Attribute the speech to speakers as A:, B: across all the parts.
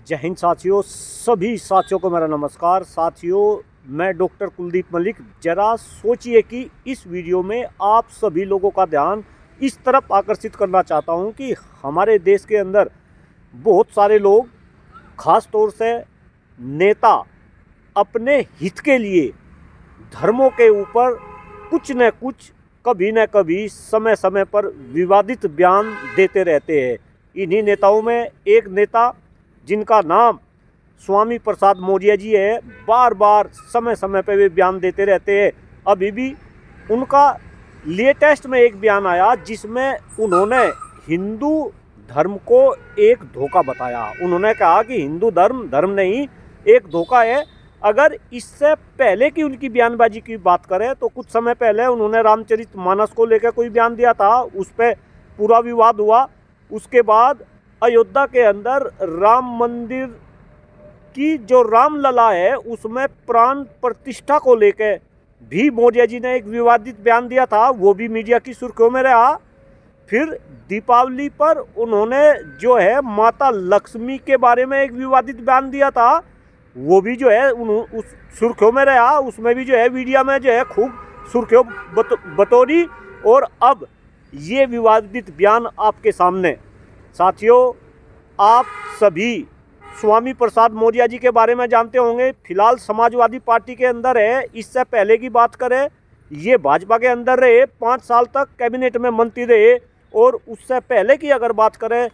A: जय हिंद साथियों, सभी साथियों को मेरा नमस्कार। साथियों, मैं डॉक्टर कुलदीप मलिक। जरा सोचिए कि इस वीडियो में आप सभी लोगों का ध्यान इस तरफ आकर्षित करना चाहता हूं कि हमारे देश के अंदर बहुत सारे लोग, ख़ास तौर से नेता, अपने हित के लिए धर्मों के ऊपर कुछ न कुछ, कभी न कभी, समय समय पर विवादित बयान देते रहते हैं। इन्हीं नेताओं में एक नेता जिनका नाम स्वामी प्रसाद मौर्य जी है, बार बार समय समय पर वे बयान देते रहते हैं। अभी भी उनका लेटेस्ट में एक बयान आया जिसमें उन्होंने हिंदू धर्म को एक धोखा बताया। उन्होंने कहा कि हिंदू धर्म नहीं, एक धोखा है। अगर इससे पहले की उनकी बयानबाजी की बात करें तो कुछ समय पहले उन्होंने रामचरितमानस को लेकर कोई बयान दिया था, उस पर पूरा विवाद हुआ। उसके बाद अयोध्या के अंदर राम मंदिर की जो रामलला है उसमें प्राण प्रतिष्ठा को लेकर भी मौर्य जी ने एक विवादित बयान दिया था, वो भी मीडिया की सुर्खियों में रहा। फिर दीपावली पर उन्होंने जो है माता लक्ष्मी के बारे में एक विवादित बयान दिया था, वो भी जो है उस सुर्खियों में रहा। उसमें भी जो है मीडिया में जो है खूब सुर्खियों बटोरी। और अब ये विवादित बयान आपके सामने। साथियों, आप सभी स्वामी प्रसाद मौर्य जी के बारे में जानते होंगे। फिलहाल समाजवादी पार्टी के अंदर है। इससे पहले की बात करें, ये भाजपा के अंदर रहे, 5 साल तक कैबिनेट में मंत्री रहे। और उससे पहले की अगर बात करें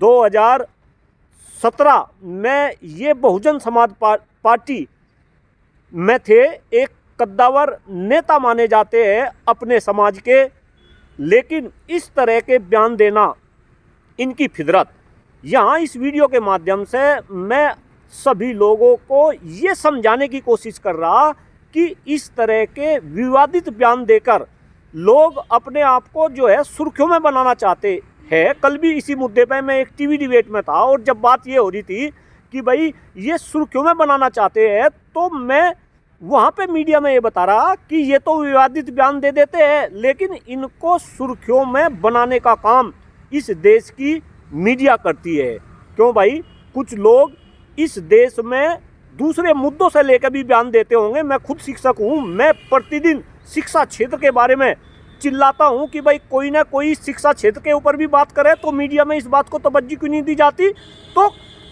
A: 2017 में ये बहुजन समाज पार्टी में थे। एक कद्दावर नेता माने जाते हैं अपने समाज के, लेकिन इस तरह के बयान देना इनकी फितरत। यहाँ इस वीडियो के माध्यम से मैं सभी लोगों को ये समझाने की कोशिश कर रहा कि इस तरह के विवादित बयान देकर लोग अपने आप को जो है सुर्खियों में बनाना चाहते हैं। कल भी इसी मुद्दे पे मैं एक टीवी डिबेट में था और जब बात ये हो रही थी कि भाई ये सुर्खियों में बनाना चाहते हैं, तो मैं वहाँ पे मीडिया में ये बता रहा कि ये तो विवादित बयान दे देते हैं, लेकिन इनको सुर्खियों में बनाने का काम इस देश की मीडिया करती है। क्यों भाई, कुछ लोग इस देश में दूसरे मुद्दों से लेकर भी बयान देते होंगे। मैं खुद शिक्षक हूँ, मैं प्रतिदिन शिक्षा क्षेत्र के बारे में चिल्लाता हूँ कि भाई कोई ना कोई शिक्षा क्षेत्र के ऊपर भी बात करे, तो मीडिया में इस बात को तवज्जो क्यों नहीं दी जाती। तो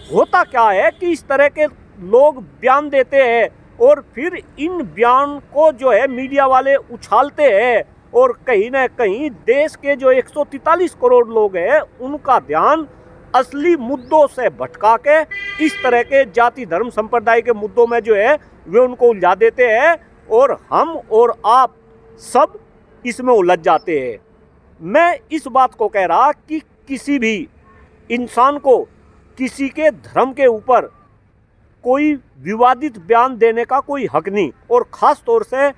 A: होता क्या है कि इस तरह के लोग बयान देते हैं और फिर इन बयान को जो है मीडिया वाले उछालते हैं और कहीं ना कहीं देश के जो 143 करोड़ लोग हैं उनका ध्यान असली मुद्दों से भटका के इस तरह के जाति धर्म संप्रदाय के मुद्दों में जो है वे उनको उलझा देते हैं और हम और आप सब इसमें उलझ जाते हैं। मैं इस बात को कह रहा कि किसी भी इंसान को किसी के धर्म के ऊपर कोई विवादित बयान देने का कोई हक नहीं। और ख़ास तौर से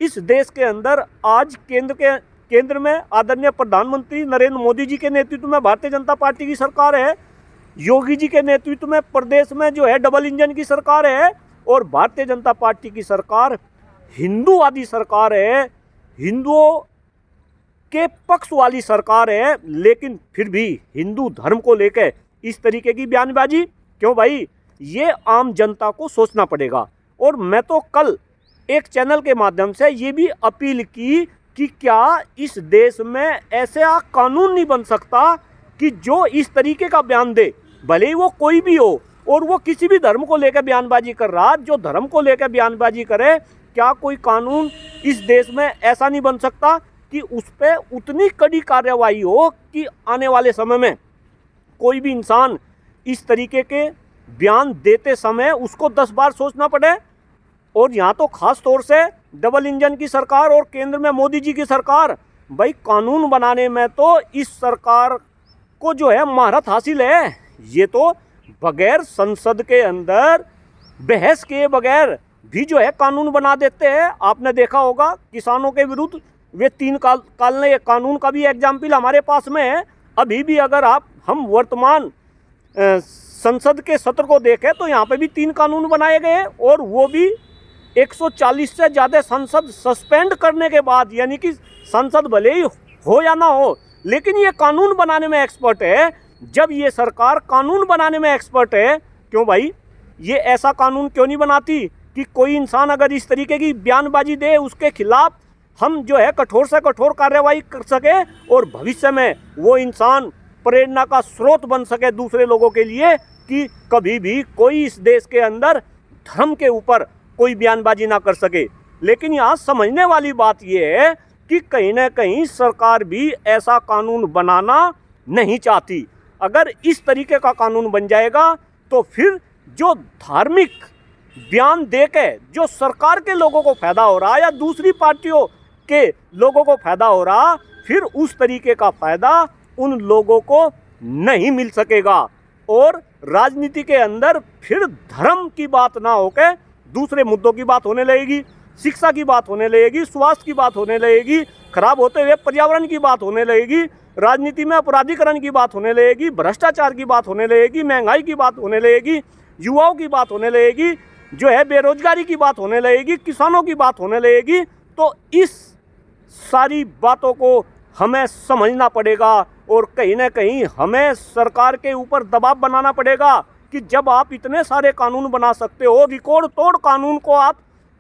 A: इस देश के अंदर आज केंद्र में आदरणीय प्रधानमंत्री नरेंद्र मोदी जी के नेतृत्व में भारतीय जनता पार्टी की सरकार है। योगी जी के नेतृत्व में प्रदेश में जो है डबल इंजन की सरकार है। और भारतीय जनता पार्टी की सरकार हिंदूवादी सरकार है, हिंदुओं के पक्ष वाली सरकार है। लेकिन फिर भी हिंदू धर्म को लेकर इस तरीके की बयानबाजी क्यों भाई, ये आम जनता को सोचना पड़ेगा। और मैं तो कल एक चैनल के माध्यम से ये भी अपील की कि क्या इस देश में ऐसा कानून नहीं बन सकता कि जो इस तरीके का बयान दे, भले ही वो कोई भी हो और वो किसी भी धर्म को लेकर बयानबाजी कर रहा, जो धर्म को लेकर बयानबाजी करे, क्या कोई कानून इस देश में ऐसा नहीं बन सकता कि उस पर उतनी कड़ी कार्रवाई हो कि आने वाले समय में कोई भी इंसान इस तरीके के बयान देते समय उसको 10 बार सोचना पड़े। और यहाँ तो ख़ास तौर से डबल इंजन की सरकार और केंद्र में मोदी जी की सरकार, भाई कानून बनाने में तो इस सरकार को जो है महारत हासिल है। ये तो बगैर संसद के अंदर बहस के बगैर भी जो है कानून बना देते हैं। आपने देखा होगा किसानों के विरुद्ध वे 3 कानून का भी एग्जाम्पल हमारे पास में है। अभी भी अगर हम वर्तमान संसद के सत्र को देखें तो यहाँ पे भी 3 कानून बनाए गए और वो भी 140 से ज़्यादा संसद सस्पेंड करने के बाद, यानी कि संसद भले ही हो या ना हो, लेकिन ये कानून बनाने में एक्सपर्ट है। जब ये सरकार कानून बनाने में एक्सपर्ट है क्यों भाई, ये ऐसा कानून क्यों नहीं बनाती कि कोई इंसान अगर इस तरीके की बयानबाजी दे उसके खिलाफ हम जो है कठोर से कठोर कार्रवाई कर सके और भविष्य में वो इंसान प्रेरणा का स्रोत बन सके दूसरे लोगों के लिए कि कभी भी कोई इस देश के अंदर धर्म के ऊपर कोई बयानबाजी ना कर सके। लेकिन यहाँ समझने वाली बात यह है कि कहीं ना कहीं सरकार भी ऐसा कानून बनाना नहीं चाहती। अगर इस तरीके का कानून बन जाएगा तो फिर जो धार्मिक बयान देके जो सरकार के लोगों को फायदा हो रहा या दूसरी पार्टियों के लोगों को फायदा हो रहा, फिर उस तरीके का फायदा उन लोगों को नहीं मिल सकेगा और राजनीति के अंदर फिर धर्म की बात ना होकर दूसरे मुद्दों की बात होने लगेगी, शिक्षा की बात होने लगेगी, स्वास्थ्य की बात होने लगेगी, खराब होते हुए पर्यावरण की बात होने लगेगी, राजनीति में अपराधीकरण की बात होने लगेगी, भ्रष्टाचार की बात होने लगेगी, महंगाई की बात होने लगेगी, युवाओं की बात होने लगेगी, जो है बेरोजगारी की बात होने लगेगी, किसानों की बात होने लगेगी। तो इस सारी बातों को हमें समझना पड़ेगा और कहीं ना कहीं हमें सरकार के ऊपर दबाव बनाना पड़ेगा कि जब आप इतने सारे कानून बना सकते हो, रिकॉर्ड तोड़ कानून को आप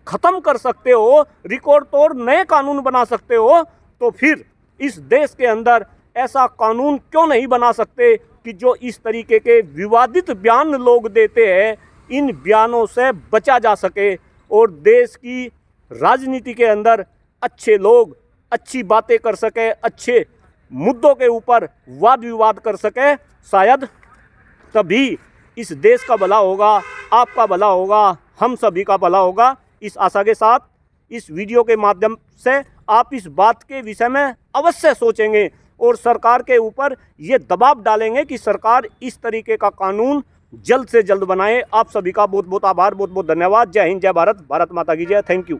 A: ख़त्म कर सकते हो, रिकॉर्ड तोड़ नए कानून बना सकते हो, तो फिर इस देश के अंदर ऐसा कानून क्यों नहीं बना सकते कि जो इस तरीके के विवादित बयान लोग देते हैं इन बयानों से बचा जा सके और देश की राजनीति के अंदर अच्छे लोग अच्छी बातें कर सके, अच्छे मुद्दों के ऊपर वाद विवाद कर सके। शायद तभी इस देश का भला होगा, आपका भला होगा, हम सभी का भला होगा। इस आशा के साथ इस वीडियो के माध्यम से आप इस बात के विषय में अवश्य सोचेंगे और सरकार के ऊपर ये दबाव डालेंगे कि सरकार इस तरीके का कानून जल्द से जल्द बनाए। आप सभी का बहुत बहुत आभार, बहुत बहुत धन्यवाद। जय हिंद, जय भारत, भारत माता की जय। Thank you.